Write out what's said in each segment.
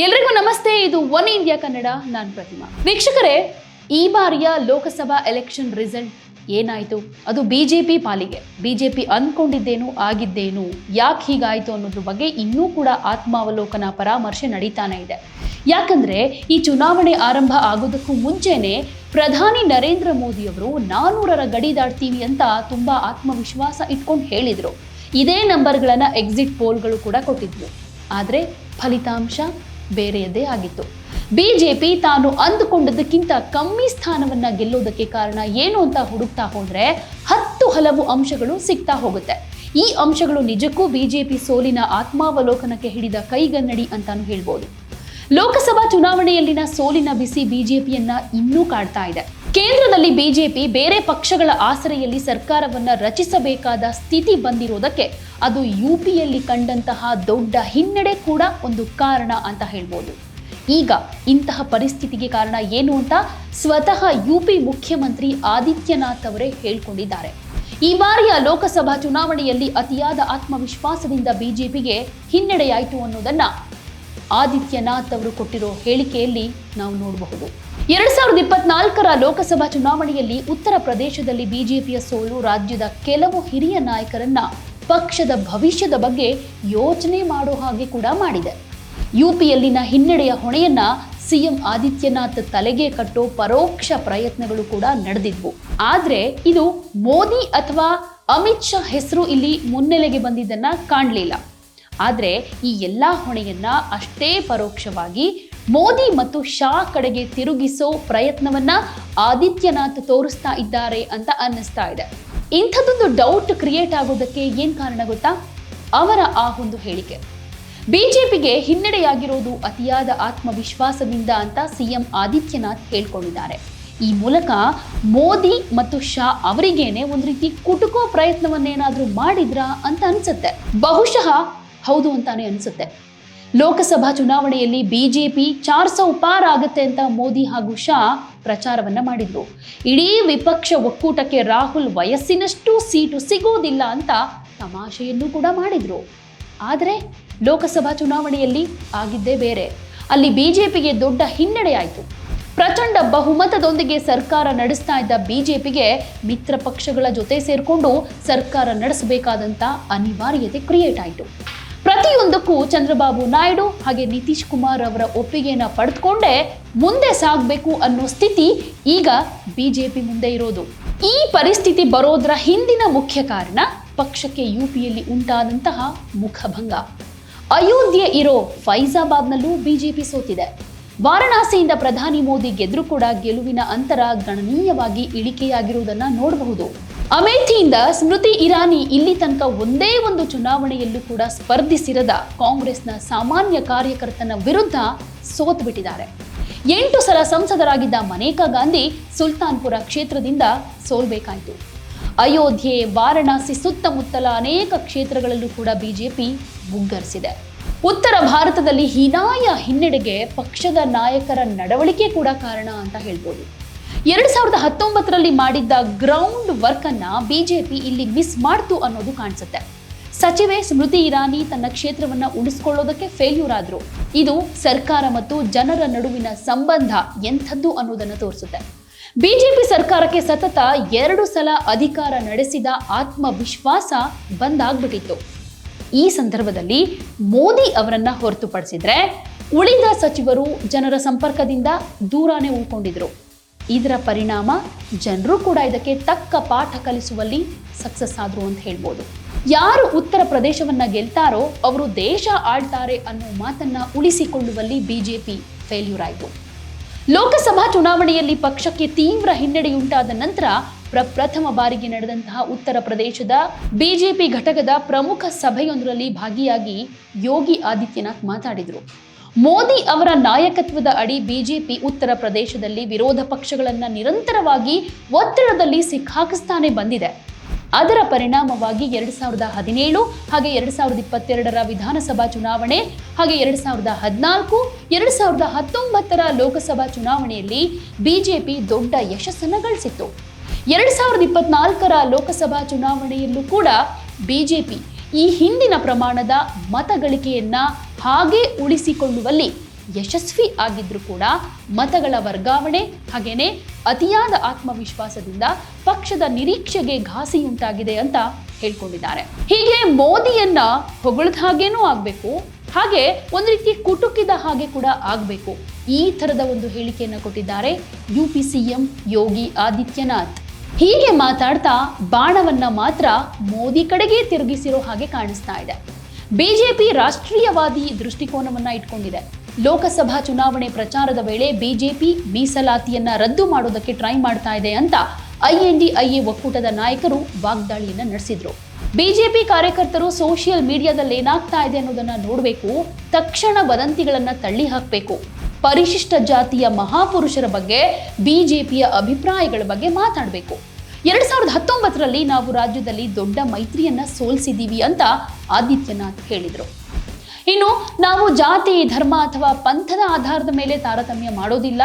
ಎಲ್ರಿಗೂ ನಮಸ್ತೆ. ಇದು ಒನ್ ಇಂಡಿಯಾ ಕನ್ನಡ. ನಾನು ಪ್ರತಿಮಾ. ವೀಕ್ಷಕರೇ, ಈ ಬಾರಿಯ ಲೋಕಸಭಾ ಎಲೆಕ್ಷನ್ ರಿಸಲ್ಟ್ ಏನಾಯಿತು? ಅದು ಬಿಜೆಪಿ ಪಾಲಿಗೆ. ಬಿಜೆಪಿ ಅಂದ್ಕೊಂಡಿದ್ದೇನು ಆಗಿದ್ದೇನು, ಯಾಕೆ ಹೀಗಾಯಿತು ಅನ್ನೋದ್ರ ಬಗ್ಗೆ ಇನ್ನೂ ಕೂಡ ಆತ್ಮಾವಲೋಕನ ಪರಾಮರ್ಶೆ ನಡೀತಾನೆ ಇದೆ. ಯಾಕಂದ್ರೆ ಈ ಚುನಾವಣೆ ಆರಂಭ ಆಗೋದಕ್ಕೂ ಮುಂಚೆನೆ ಪ್ರಧಾನಿ ನರೇಂದ್ರ ಮೋದಿಯವರು 400ರ ಗಡಿ ದಾಟ್ತೀವಿ ಅಂತ ತುಂಬಾ ಆತ್ಮವಿಶ್ವಾಸ ಇಟ್ಕೊಂಡು ಹೇಳಿದ್ರು. ಇದೇ ನಂಬರ್ಗಳನ್ನ ಎಕ್ಸಿಟ್ ಪೋಲ್ಗಳು ಕೂಡ ಕೊಟ್ಟಿದ್ವು. ಆದರೆ ಫಲಿತಾಂಶ ಬೇರೆಯದೇ ಆಗಿತ್ತು. ಬಿಜೆಪಿ ತಾನು ಅಂದುಕೊಂಡದಕ್ಕಿಂತ ಕಮ್ಮಿ ಸ್ಥಾನವನ್ನ ಗೆಲ್ಲೋದಕ್ಕೆ ಕಾರಣ ಏನು ಅಂತ ಹುಡುಕ್ತಾ ಹೋದ್ರೆ 10 ಹಲವು ಅಂಶಗಳು ಸಿಗ್ತಾ ಹೋಗುತ್ತೆ. ಈ ಅಂಶಗಳು ನಿಜಕ್ಕೂ ಬಿಜೆಪಿ ಸೋಲಿನ ಆತ್ಮಾವಲೋಕನಕ್ಕೆ ಹಿಡಿದ ಕೈಗನ್ನಡಿ ಅಂತಾನು ಹೇಳ್ಬೋದು. ಲೋಕಸಭಾ ಚುನಾವಣೆಯಲ್ಲಿನ ಸೋಲಿನ ಬಿಸಿ ಬಿಜೆಪಿಯನ್ನ ಇನ್ನೂ ಕಾಡ್ತಾ ಇದೆ. ಕೇಂದ್ರದಲ್ಲಿ ಬಿಜೆಪಿ ಬೇರೆ ಪಕ್ಷಗಳ ಆಸರೆಯಲ್ಲಿ ಸರ್ಕಾರವನ್ನ ರಚಿಸಬೇಕಾದ ಸ್ಥಿತಿ ಬಂದಿರೋದಕ್ಕೆ ಅದು ಯುಪಿಯಲ್ಲಿ ಕಂಡಂತಹ ದೊಡ್ಡ ಹಿನ್ನಡೆ ಕೂಡ ಒಂದು ಕಾರಣ ಅಂತ ಹೇಳ್ಬೋದು. ಈಗ ಇಂತಹ ಪರಿಸ್ಥಿತಿಗೆ ಕಾರಣ ಏನು ಅಂತ ಸ್ವತಃ ಯುಪಿ ಮುಖ್ಯಮಂತ್ರಿ ಆದಿತ್ಯನಾಥ್ ಅವರೇ ಹೇಳ್ಕೊಂಡಿದ್ದಾರೆ. ಈ ಬಾರಿಯ ಲೋಕಸಭಾ ಚುನಾವಣೆಯಲ್ಲಿ ಅತಿಯಾದ ಆತ್ಮವಿಶ್ವಾಸದಿಂದ ಬಿಜೆಪಿಗೆ ಹಿನ್ನಡೆಯಾಯಿತು ಅನ್ನೋದನ್ನ ಆದಿತ್ಯನಾಥ್ ಅವರು ಕೊಟ್ಟಿರೋ ಹೇಳಿಕೆಯಲ್ಲಿ ನಾವು ನೋಡಬಹುದು. 2024ರ ಲೋಕಸಭಾ ಚುನಾವಣೆಯಲ್ಲಿ ಉತ್ತರ ಪ್ರದೇಶದಲ್ಲಿ ಬಿಜೆಪಿಯ ಸೋಲು ರಾಜ್ಯದ ಕೆಲವು ಹಿರಿಯ ನಾಯಕರನ್ನ ಪಕ್ಷದ ಭವಿಷ್ಯದ ಬಗ್ಗೆ ಯೋಚನೆ ಮಾಡೋ ಹಾಗೆ ಕೂಡ ಮಾಡಿದೆ. ಯುಪಿಯಲ್ಲಿನ ಹಿನ್ನಡೆಯ ಹೊಣೆಯನ್ನ ಸಿಎಂ ಆದಿತ್ಯನಾಥ್ ತಲೆಗೆ ಕಟ್ಟೋ ಪರೋಕ್ಷ ಪ್ರಯತ್ನಗಳು ಕೂಡ ನಡೆದಿದ್ವು. ಆದ್ರೆ ಇದು ಮೋದಿ ಅಥವಾ ಅಮಿತ್ ಶಾ ಹೆಸರು ಇಲ್ಲಿ ಮುನ್ನೆಲೆಗೆ ಬಂದಿದ್ದನ್ನ ಕಾಣಲಿಲ್ಲ. ಆದರೆ ಈ ಎಲ್ಲಾ ಹೊಣೆಯನ್ನ ಅಷ್ಟೇ ಪರೋಕ್ಷವಾಗಿ ಮೋದಿ ಮತ್ತು ಶಾ ಕಡೆಗೆ ತಿರುಗಿಸೋ ಪ್ರಯತ್ನವನ್ನ ಆದಿತ್ಯನಾಥ್ ತೋರಿಸ್ತಾ ಇದ್ದಾರೆ ಅಂತ ಅನ್ನಿಸ್ತಾ ಇದೆ. ಇಂಥದ್ದೊಂದು ಡೌಟ್ ಕ್ರಿಯೇಟ್ ಆಗೋದಕ್ಕೆ ಏನ್ ಕಾರಣ ಗೊತ್ತಾ? ಅವರ ಆ ಒಂದು ಹೇಳಿಕೆ. ಬಿಜೆಪಿಗೆ ಹಿನ್ನಡೆಯಾಗಿರೋದು ಅತಿಯಾದ ಆತ್ಮವಿಶ್ವಾಸದಿಂದ ಅಂತ ಸಿಎಂ ಆದಿತ್ಯನಾಥ್ ಹೇಳ್ಕೊಂಡಿದ್ದಾರೆ. ಈ ಮೂಲಕ ಮೋದಿ ಮತ್ತು ಶಾ ಅವರಿಗೇನೆ ಒಂದು ರೀತಿ ಕುಟುಕೋ ಪ್ರಯತ್ನವನ್ನೇನಾದ್ರೂ ಮಾಡಿದ್ರಾ ಅಂತ ಅನ್ಸುತ್ತೆ. ಬಹುಶಃ ಹೌದು ಅಂತಾನೆ ಅನ್ಸುತ್ತೆ. ಲೋಕಸಭಾ ಚುನಾವಣೆಯಲ್ಲಿ ಬಿಜೆಪಿ 400 ಪಾರ್ ಆಗುತ್ತೆ ಅಂತ ಮೋದಿ ಹಾಗೂ ಶಾ ಪ್ರಚಾರವನ್ನ ಮಾಡಿದ್ರು. ಇಡೀ ವಿಪಕ್ಷ ಒಕ್ಕೂಟಕ್ಕೆ ರಾಹುಲ್ ವಯಸ್ಸಿನಷ್ಟು ಸೀಟು ಸಿಗೋದಿಲ್ಲ ಅಂತ ತಮಾಷೆಯನ್ನು ಕೂಡ ಮಾಡಿದ್ರು. ಆದರೆ ಲೋಕಸಭಾ ಚುನಾವಣೆಯಲ್ಲಿ ಆಗಿದ್ದೇ ಬೇರೆ. ಅಲ್ಲಿ ಬಿಜೆಪಿಗೆ ದೊಡ್ಡ ಹಿನ್ನಡೆ ಆಯಿತು. ಪ್ರಚಂಡ ಬಹುಮತದೊಂದಿಗೆ ಸರ್ಕಾರ ನಡೆಸ್ತಾ ಇದ್ದ ಬಿಜೆಪಿಗೆ ಮಿತ್ರ ಪಕ್ಷಗಳ ಜೊತೆ ಸೇರ್ಕೊಂಡು ಸರ್ಕಾರ ನಡೆಸಬೇಕಾದಂತ ಅನಿವಾರ್ಯತೆ ಕ್ರಿಯೇಟ್ ಆಯಿತು. ಪ್ರತಿಯೊಂದಕ್ಕೂ ಚಂದ್ರಬಾಬು ನಾಯ್ಡು ಹಾಗೆ ನಿತೀಶ್ ಕುಮಾರ್ ಅವರ ಒಪ್ಪಿಗೆಯನ್ನ ಪಡೆದುಕೊಂಡೇ ಮುಂದೆ ಸಾಗಬೇಕು ಅನ್ನೋ ಸ್ಥಿತಿ ಈಗ ಬಿಜೆಪಿ ಮುಂದೆ ಇರೋದು. ಈ ಪರಿಸ್ಥಿತಿ ಬರೋದ್ರ ಹಿಂದಿನ ಮುಖ್ಯ ಕಾರಣ ಪಕ್ಷಕ್ಕೆ ಯುಪಿಯಲ್ಲಿ ಉಂಟಾದಂತಹ ಮುಖಭಂಗ. ಅಯೋಧ್ಯೆ ಇರೋ ಫೈಜಾಬಾದ್ನಲ್ಲೂ ಬಿಜೆಪಿ ಸೋತಿದೆ. ವಾರಣಾಸಿಯಿಂದ ಪ್ರಧಾನಿ ಮೋದಿ ಗೆದ್ರು ಕೂಡ ಗೆಲುವಿನ ಅಂತರ ಗಣನೀಯವಾಗಿ ಇಳಿಕೆಯಾಗಿರುವುದನ್ನ ನೋಡಬಹುದು. ಅಮೇಥಿಯಿಂದ ಸ್ಮೃತಿ ಇರಾನಿ ಇಲ್ಲಿ ತನಕ ಒಂದೇ ಒಂದು ಚುನಾವಣೆಯಲ್ಲೂ ಕೂಡ ಸ್ಪರ್ಧಿಸಿರದ ಕಾಂಗ್ರೆಸ್ನ ಸಾಮಾನ್ಯ ಕಾರ್ಯಕರ್ತನ ವಿರುದ್ಧ ಸೋತು ಬಿಟ್ಟಿದ್ದಾರೆ. 8 ಸಲ ಸಂಸದರಾಗಿದ್ದ ಮನೇಕಾ ಗಾಂಧಿ ಸುಲ್ತಾನ್ಪುರ ಕ್ಷೇತ್ರದಿಂದ ಸೋಲ್ಬೇಕಾಯಿತು. ಅಯೋಧ್ಯೆ, ವಾರಣಾಸಿ ಸುತ್ತಮುತ್ತಲ ಅನೇಕ ಕ್ಷೇತ್ರಗಳಲ್ಲೂ ಕೂಡ ಬಿಜೆಪಿ ಮುಗ್ಗರಿಸಿದೆ. ಉತ್ತರ ಭಾರತದಲ್ಲಿ ಹೀನಾಯ ಹಿನ್ನಡೆಗೆ ಪಕ್ಷದ ನಾಯಕರ ನಡವಳಿಕೆ ಕೂಡ ಕಾರಣ ಅಂತ ಹೇಳ್ಬೋದು. 2019ರಲ್ಲಿ ಮಾಡಿದ್ದ ಗ್ರೌಂಡ್ ವರ್ಕ್ ಅನ್ನ ಬಿಜೆಪಿ ಇಲ್ಲಿ ಮಿಸ್ ಮಾಡ್ತು ಅನ್ನೋದು ಕಾಣಿಸುತ್ತೆ. ಸಚಿವೆ ಸ್ಮೃತಿ ಇರಾನಿ ತನ್ನ ಕ್ಷೇತ್ರವನ್ನ ಉಳಿಸ್ಕೊಳ್ಳೋದಕ್ಕೆ ಫೇಲ್ಯೂರ್ ಆದ್ರು. ಇದು ಸರ್ಕಾರ ಮತ್ತು ಜನರ ನಡುವಿನ ಸಂಬಂಧ ಎಂಥದ್ದು ಅನ್ನೋದನ್ನ ತೋರಿಸುತ್ತೆ. ಬಿಜೆಪಿ ಸರ್ಕಾರಕ್ಕೆ ಸತತ 2 ಸಲ ಅಧಿಕಾರ ನಡೆಸಿದ ಆತ್ಮವಿಶ್ವಾಸ ಬಂದಾಗ್ಬಿಟ್ಟಿತ್ತು. ಈ ಸಂದರ್ಭದಲ್ಲಿ ಮೋದಿ ಅವರನ್ನ ಹೊರತುಪಡಿಸಿದ್ರೆ ಉಳಿದ ಸಚಿವರು ಜನರ ಸಂಪರ್ಕದಿಂದ ದೂರನೇ ಉಳ್ಕೊಂಡಿದ್ರು. ಇದರ ಪರಿಣಾಮ ಜನರು ಕೂಡ ಇದಕ್ಕೆ ತಕ್ಕ ಪಾಠ ಕಲಿಸುವಲ್ಲಿ ಸಕ್ಸಸ್ ಆದ್ರು ಅಂತ ಹೇಳ್ಬೋದು. ಯಾರು ಉತ್ತರ ಪ್ರದೇಶವನ್ನ ಗೆಲ್ತಾರೋ ಅವರು ದೇಶ ಆಳ್ತಾರೆ ಅನ್ನೋ ಮಾತನ್ನ ಉಳಿಸಿಕೊಳ್ಳುವಲ್ಲಿ ಬಿಜೆಪಿ ಫೇಲ್ಯೂರ್ ಆಯಿತು. ಲೋಕಸಭಾ ಚುನಾವಣೆಯಲ್ಲಿ ಪಕ್ಷಕ್ಕೆ ತೀವ್ರ ಹಿನ್ನಡೆಯುಂಟಾದ ನಂತರ ಪ್ರಪ್ರಥಮ ಬಾರಿಗೆ ನಡೆದಂತಹ ಉತ್ತರ ಪ್ರದೇಶದ ಬಿಜೆಪಿ ಘಟಕದ ಪ್ರಮುಖ ಸಭೆಯೊಂದರಲ್ಲಿ ಭಾಗಿಯಾಗಿ ಯೋಗಿ ಆದಿತ್ಯನಾಥ್ ಮಾತಾಡಿದರು. ಮೋದಿ ಅವರ ನಾಯಕತ್ವದ ಅಡಿ ಬಿಜೆಪಿ ಉತ್ತರ ಪ್ರದೇಶದಲ್ಲಿ ವಿರೋಧ ಪಕ್ಷಗಳನ್ನ ನಿರಂತರವಾಗಿ ಒತ್ತಡದಲ್ಲಿ ಸಿಕ್ಕಾಕಿಸ್ತಾನೆ ಬಂದಿದೆ. ಅದರ ಪರಿಣಾಮವಾಗಿ 2017 ಹಾಗೆ 2022ರ ವಿಧಾನಸಭಾ ಚುನಾವಣೆ ಹಾಗೆ 2014, 2019ರ ಲೋಕಸಭಾ ಚುನಾವಣೆಯಲ್ಲಿ ಬಿಜೆಪಿ ದೊಡ್ಡ ಯಶಸ್ಸನ್ನು ಗಳಿಸಿತ್ತು. 2024ರ ಲೋಕಸಭಾ ಚುನಾವಣೆಯಲ್ಲೂ ಕೂಡ ಬಿಜೆಪಿ ಈ ಹಿಂದಿನ ಪ್ರಮಾಣದ ಮತಗಳಿಕೆಯನ್ನ ಹಾಗೆ ಉಳಿಸಿಕೊಳ್ಳುವಲ್ಲಿ ಯಶಸ್ವಿ ಆಗಿದ್ರು ಕೂಡ ಮತಗಳ ವರ್ಗಾವಣೆ ಹಾಗೇನೆ ಅತಿಯಾದ ಆತ್ಮವಿಶ್ವಾಸದಿಂದ ಪಕ್ಷದ ನಿರೀಕ್ಷೆಗೆ ಘಾಸಿಯುಂಟಾಗಿದೆ ಅಂತ ಹೇಳ್ಕೊಂಡಿದ್ದಾರೆ. ಹೀಗೆ ಮೋದಿಯನ್ನ ಹೊಗಳಿದ ಹಾಗೇನೂ ಆಗ್ಬೇಕು, ಹಾಗೆ ಒಂದು ರೀತಿ ಕುಟುಕಿದ ಹಾಗೆ ಕೂಡ ಆಗ್ಬೇಕು, ಈ ತರದ ಒಂದು ಹೇಳಿಕೆಯನ್ನು ಕೊಟ್ಟಿದ್ದಾರೆ ಯುಪಿ ಸಿಎಂ ಯೋಗಿ ಆದಿತ್ಯನಾಥ್. ಹೀಗೆ ಮಾತಾಡ್ತಾ ಬಾಣವನ್ನ ಮಾತ್ರ ಮೋದಿ ಕಡೆಗೆ ತಿರುಗಿಸಿರೋ ಹಾಗೆ ಕಾಣಿಸ್ತಾ ಇದೆ. ಬಿಜೆಪಿ ರಾಷ್ಟ್ರೀಯವಾದಿ ದೃಷ್ಟಿಕೋನವನ್ನ ಇಟ್ಕೊಂಡಿದೆ. ಲೋಕಸಭಾ ಚುನಾವಣೆ ಪ್ರಚಾರದ ವೇಳೆ ಬಿಜೆಪಿ ಮೀಸಲಾತಿಯನ್ನ ರದ್ದು ಮಾಡೋದಕ್ಕೆ ಟ್ರೈ ಮಾಡ್ತಾ ಇದೆ ಅಂತ INDIA ಒಕ್ಕೂಟದ ನಾಯಕರು ವಾಗ್ದಾಳಿಯನ್ನ ನಡೆಸಿದ್ರು. ಬಿಜೆಪಿ ಕಾರ್ಯಕರ್ತರು ಸೋಷಿಯಲ್ ಮೀಡಿಯಾದಲ್ಲಿ ಏನಾಗ್ತಾ ಇದೆ ಅನ್ನೋದನ್ನ ನೋಡಬೇಕು, ತಕ್ಷಣ ವದಂತಿಗಳನ್ನ ತಳ್ಳಿ ಹಾಕಬೇಕು, ಪರಿಶಿಷ್ಟ ಜಾತಿಯ ಮಹಾಪುರುಷರ ಬಗ್ಗೆ ಬಿಜೆಪಿಯ ಅಭಿಪ್ರಾಯಗಳ ಬಗ್ಗೆ ಮಾತಾಡಬೇಕು. 2019ರಲ್ಲಿ ನಾವು ರಾಜ್ಯದಲ್ಲಿ ದೊಡ್ಡ ಮೈತ್ರಿಯನ್ನ ಸೋಲಿಸಿದ್ದೀವಿ ಅಂತ ಆದಿತ್ಯನಾಥ್ ಹೇಳಿದರು. ಇನ್ನು ನಾವು ಜಾತಿ ಧರ್ಮ ಅಥವಾ ಪಂಥದ ಆಧಾರದ ಮೇಲೆ ತಾರತಮ್ಯ ಮಾಡೋದಿಲ್ಲ,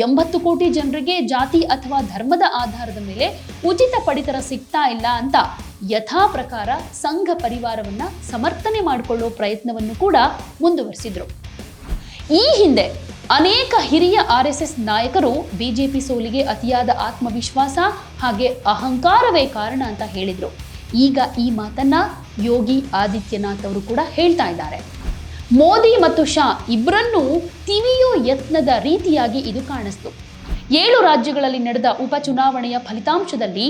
80 ಕೋಟಿ ಜನರಿಗೆ ಜಾತಿ ಅಥವಾ ಧರ್ಮದ ಆಧಾರದ ಮೇಲೆ ಉಚಿತ ಪಡಿತರ ಸಿಗ್ತಾ ಇಲ್ಲ ಅಂತ ಯಥಾ ಪ್ರಕಾರ ಸಂಘ ಪರಿವಾರವನ್ನ ಸಮರ್ಥನೆ ಮಾಡಿಕೊಳ್ಳೋ ಪ್ರಯತ್ನವನ್ನು ಕೂಡ ಮುಂದುವರಿಸಿದ್ರು. ಈ ಹಿಂದೆ ಅನೇಕ ಹಿರಿಯ RSS ನಾಯಕರು ಬಿಜೆಪಿ ಸೋಲಿಗೆ ಅತಿಯಾದ ಆತ್ಮವಿಶ್ವಾಸ ಹಾಗೆ ಅಹಂಕಾರವೇ ಕಾರಣ ಅಂತ ಹೇಳಿದ್ರು. ಈಗ ಈ ಮಾತನ್ನ ಯೋಗಿ ಆದಿತ್ಯನಾಥ್ ಅವರು ಕೂಡ ಹೇಳ್ತಾ ಇದ್ದಾರೆ. ಮೋದಿ ಮತ್ತು ಶಾ ಇಬ್ಬರನ್ನೂ ತಿವಿಯೋ ಯತ್ನದ ರೀತಿಯಾಗಿ ಇದು ಕಾಣಿಸ್ತು. 7 ರಾಜ್ಯಗಳಲ್ಲಿ ನಡೆದ ಉಪಚುನಾವಣೆಯ ಫಲಿತಾಂಶದಲ್ಲಿ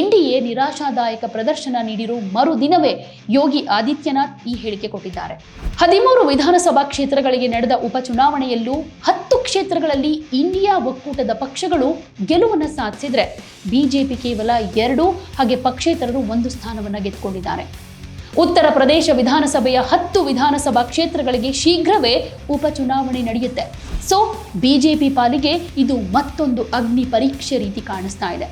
NDA ನಿರಾಶಾದಾಯಕ ಪ್ರದರ್ಶನ ನೀಡಿರೋ ಮರುದಿನವೇ ಯೋಗಿ ಆದಿತ್ಯನಾಥ್ ಈ ಹೇಳಿಕೆ ಕೊಟ್ಟಿದ್ದಾರೆ. 13 ವಿಧಾನಸಭಾ ಕ್ಷೇತ್ರಗಳಿಗೆ ನಡೆದ ಉಪಚುನಾವಣೆಯಲ್ಲೂ 10 ಕ್ಷೇತ್ರಗಳಲ್ಲಿ ಇಂಡಿಯಾ ಒಕ್ಕೂಟದ ಪಕ್ಷಗಳು ಗೆಲುವನ್ನು ಸಾಧಿಸಿದ್ರೆ ಬಿಜೆಪಿ ಕೇವಲ 2 ಹಾಗೆ ಪಕ್ಷೇತರರು 1 ಸ್ಥಾನವನ್ನು ಗೆದ್ದುಕೊಂಡಿದ್ದಾರೆ. ಉತ್ತರ ಪ್ರದೇಶ ವಿಧಾನಸಭೆಯ 10 ವಿಧಾನಸಭಾ ಕ್ಷೇತ್ರಗಳಿಗೆ ಶೀಘ್ರವೇ ಉಪಚುನಾವಣೆ ನಡೆಯುತ್ತೆ. ಸೊ ಬಿಜೆಪಿ ಪಾಲಿಗೆ ಇದು ಮತ್ತೊಂದು ಅಗ್ನಿ ಪರೀಕ್ಷೆ ರೀತಿ ಕಾಣಿಸ್ತಾ ಇದೆ.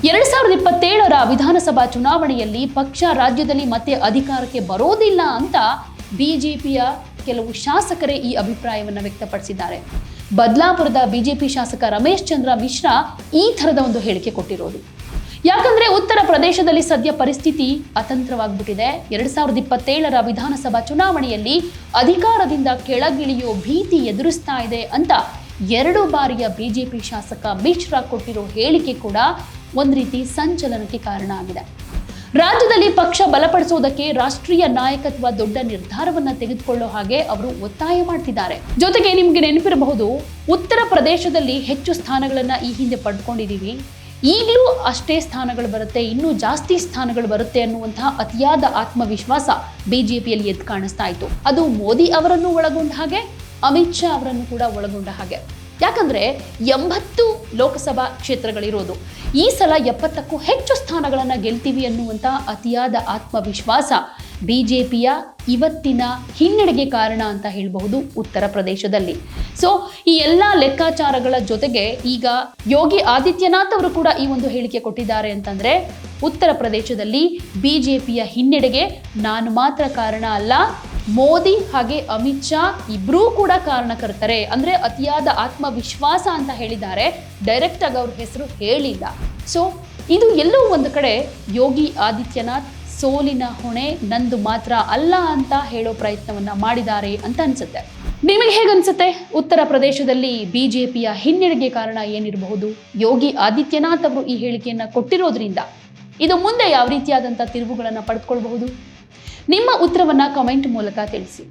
2027ರ ವಿಧಾನಸಭಾ ಚುನಾವಣೆಯಲ್ಲಿ ಪಕ್ಷ ರಾಜ್ಯದಲ್ಲಿ ಮತ್ತೆ ಅಧಿಕಾರಕ್ಕೆ ಬರೋದಿಲ್ಲ ಅಂತ ಬಿಜೆಪಿಯ ಕೆಲವು ಶಾಸಕರೇ ಈ ಅಭಿಪ್ರಾಯವನ್ನು ವ್ಯಕ್ತಪಡಿಸಿದ್ದಾರೆ. ಬದಲಾಪುರದ ಬಿಜೆಪಿ ಶಾಸಕ ರಮೇಶ್ ಚಂದ್ರ ಮಿಶ್ರಾ ಈ ಥರದ ಒಂದು ಹೇಳಿಕೆ ಕೊಟ್ಟಿರೋದು. ಯಾಕಂದ್ರೆ ಉತ್ತರ ಪ್ರದೇಶದಲ್ಲಿ ಸದ್ಯ ಪರಿಸ್ಥಿತಿ ಅತಂತ್ರವಾಗ್ಬಿಟ್ಟಿದೆ. 2027ರ ವಿಧಾನಸಭಾ ಚುನಾವಣೆಯಲ್ಲಿ ಅಧಿಕಾರದಿಂದ ಕೆಳಗಿಳಿಯೋ ಭೀತಿ ಎದುರಿಸ್ತಾ ಇದೆ ಅಂತ 2 ಬಾರಿಯ ಬಿಜೆಪಿ ಶಾಸಕ ಮಿಶ್ರಾ ಕೊಟ್ಟಿರೋ ಹೇಳಿಕೆ ಕೂಡ ಒಂದ್ ರೀತಿ ಸಂಚಲನಕ್ಕೆ ಕಾರಣ ಆಗಿದೆ. ರಾಜ್ಯದಲ್ಲಿ ಪಕ್ಷ ಬಲಪಡಿಸುವುದಕ್ಕೆ ರಾಷ್ಟ್ರೀಯ ನಾಯಕತ್ವ ದೊಡ್ಡ ನಿರ್ಧಾರವನ್ನ ತೆಗೆದುಕೊಳ್ಳೋ ಹಾಗೆ ಅವರು ಒತ್ತಾಯ ಮಾಡ್ತಿದ್ದಾರೆ. ಜೊತೆಗೆ ನಿಮ್ಗೆ ನೆನಪಿರಬಹುದು, ಉತ್ತರ ಪ್ರದೇಶದಲ್ಲಿ ಹೆಚ್ಚು ಸ್ಥಾನಗಳನ್ನ ಈ ಹಿಂದೆ ಪಡ್ಕೊಂಡಿದೀವಿ, ಈಗಲೂ ಅಷ್ಟೇ ಸ್ಥಾನಗಳು ಬರುತ್ತೆ, ಇನ್ನೂ ಜಾಸ್ತಿ ಸ್ಥಾನಗಳು ಬರುತ್ತೆ ಅನ್ನುವಂತಹ ಅತಿಯಾದ ಆತ್ಮವಿಶ್ವಾಸ ಬಿಜೆಪಿಯಲ್ಲಿ ಎದ್ದು ಕಾಣಿಸ್ತಾ ಇತ್ತು. ಅದು ಮೋದಿ ಅವರನ್ನು ಒಳಗೊಂಡ ಹಾಗೆ, ಅಮಿತ್ ಶಾ ಅವರನ್ನು ಕೂಡ ಒಳಗೊಂಡ ಹಾಗೆ. ಯಾಕಂದ್ರೆ 80 ಲೋಕಸಭಾ ಕ್ಷೇತ್ರಗಳಿರೋದು, ಈ ಸಲ 70ಕ್ಕೂ ಹೆಚ್ಚು ಸ್ಥಾನಗಳನ್ನು ಗೆಲ್ತೀವಿ ಅನ್ನುವಂಥ ಅತಿಯಾದ ಆತ್ಮವಿಶ್ವಾಸ ಬಿಜೆಪಿಯ ಇವತ್ತಿನ ಹಿನ್ನಡೆಗೆ ಕಾರಣ ಅಂತ ಹೇಳಬಹುದು ಉತ್ತರ ಪ್ರದೇಶದಲ್ಲಿ. ಸೊ ಈ ಎಲ್ಲ ಲೆಕ್ಕಾಚಾರಗಳ ಜೊತೆಗೆ ಈಗ ಯೋಗಿ ಆದಿತ್ಯನಾಥ್ ಅವರು ಕೂಡ ಈ ಒಂದು ಹೇಳಿಕೆ ಕೊಟ್ಟಿದ್ದಾರೆ ಅಂತಂದ್ರೆ ಉತ್ತರ ಪ್ರದೇಶದಲ್ಲಿ ಬಿಜೆಪಿಯ ಹಿನ್ನಡೆಗೆ ನಾನು ಮಾತ್ರ ಕಾರಣ ಅಲ್ಲ, ಮೋದಿ ಹಾಗೆ ಅಮಿತ್ ಶಾ ಇಬ್ಬರೂ ಕೂಡ ಕಾರಣಕರ್ತರೆ. ಅಂದ್ರೆ ಅತಿಯಾದ ಆತ್ಮವಿಶ್ವಾಸ ಅಂತ ಹೇಳಿದ್ದಾರೆ, ಡೈರೆಕ್ಟ್ ಆಗಿ ಅವ್ರ ಹೆಸರು ಹೇಳಿಲ್ಲ. ಸೊ ಇದು ಎಲ್ಲೋ ಒಂದು ಕಡೆ ಯೋಗಿ ಆದಿತ್ಯನಾಥ್ ಸೋಲಿನ ಹೊಣೆ ನಂದು ಮಾತ್ರ ಅಲ್ಲ ಅಂತ ಹೇಳೋ ಪ್ರಯತ್ನವನ್ನ ಮಾಡಿದ್ದಾರೆ ಅಂತ ಅನ್ಸುತ್ತೆ. ನಿಮಗೆ ಹೇಗನ್ಸುತ್ತೆ? ಉತ್ತರ ಪ್ರದೇಶದಲ್ಲಿ ಬಿಜೆಪಿಯ ಹಿನ್ನಡೆಗೆ ಕಾರಣ ಏನಿರಬಹುದು? ಯೋಗಿ ಆದಿತ್ಯನಾಥ್ ಅವರು ಈ ಹೇಳಿಕೆಯನ್ನ ಕೊಟ್ಟಿರೋದ್ರಿಂದ ಇದು ಮುಂದೆ ಯಾವ ರೀತಿಯಾದಂಥ ತಿರುವುಗಳನ್ನು ಪಡೆದುಕೊಳ್ಳಬಹುದು? ನಿಮ್ಮ ಉತ್ತರವನ್ನ ಕಮೆಂಟ್ ಮೂಲಕ ತಿಳಿಸಿ.